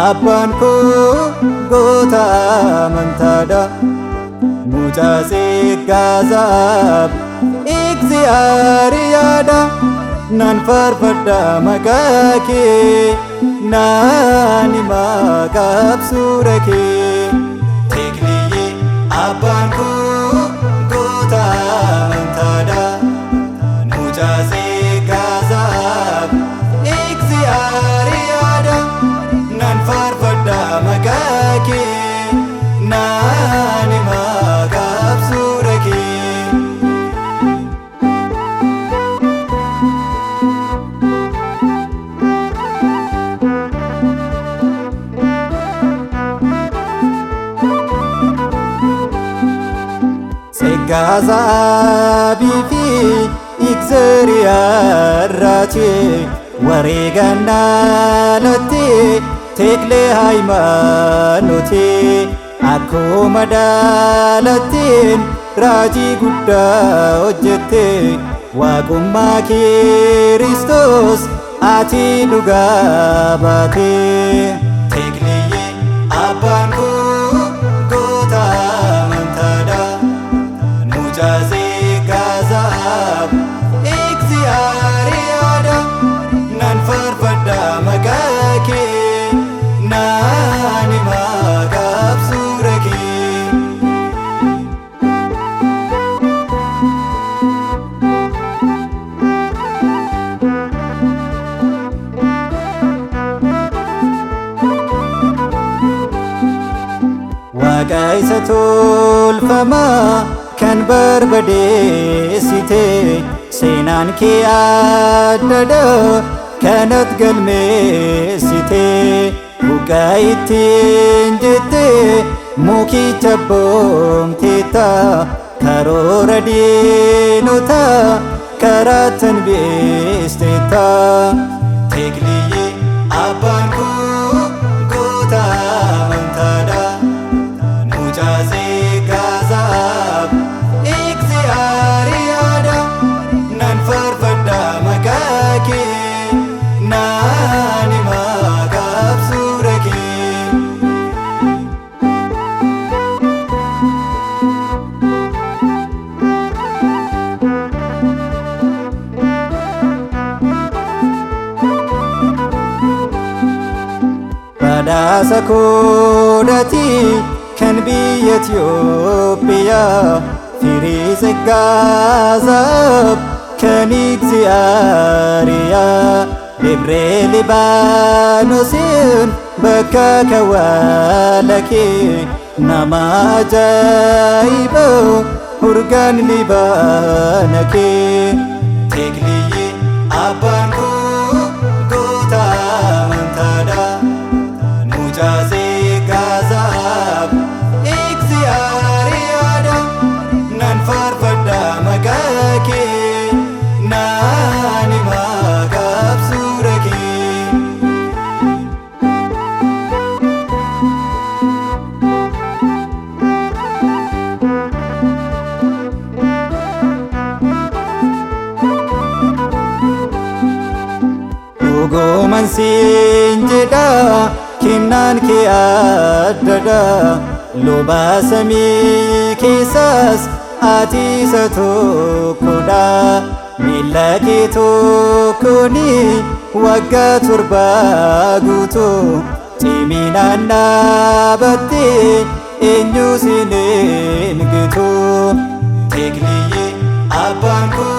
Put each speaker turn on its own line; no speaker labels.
abbaan koo goota amantaadha. Mucaa Gaazaab Egziyaariyaadha. Nan faarfadha maqaa kee, naan himaa qabsuudha kee. Teekniyyee abbaan koo goota amantaadha. Mucaa Gaazaab Egziyaariyaadha. Nan faarfadha maqaa kee, naan himaa qabsuudha kee. Gaazabii fi Egziyyaarraati wareegannaalatti teeklee haymaanooti. Akkuma dhaalattiin raajii guddaa hojjette, waaqummaa Kiristoos ati dhugaa baate. Teekniyyee abbaan koo goota amantaadha. Mucaa Gaazaab Egziyaariyaadha. Nan faarfadha maqaa kee, naan himaa qabsuudha kee. Waaqa isa tolfamaa kan barbadeessite, seenaan kee addadha kanat galmeessite. Buqqaa ittiin jette mukicha boomteetta, karoora diinota karaattan beesteetta. Teekniyyee abbaan koo goota amantaadha. Mucaa Gaazaab Egziyyaariyaadha. Nan faarfadha maqaa kee, naan himaa qabsuudha kee. Badhaasa koodhati kan biyya Itoophiyaa, firii Gaazaab kan Egziyyaariyaa. Debree Libaanosin bakka kawwaala kee, nama ajaa'iba urgaan Libaana kee. Teekniyyee abbaan koo goota amantaadha. Mucaa Gaazaab Egziyyaariyaadha. Nan faarfadha maqaa kee, naan himaa qabsuudha kee. Dhuguman siin jedha kennaan kee addadha. Lubaa samii keessaas ati isa tokkodha. Miilla kee tokkooni waggaa 7 guutuu, ciminaan dhaabatte eenyu siin hin gitu. Teekniyyee abbaan koo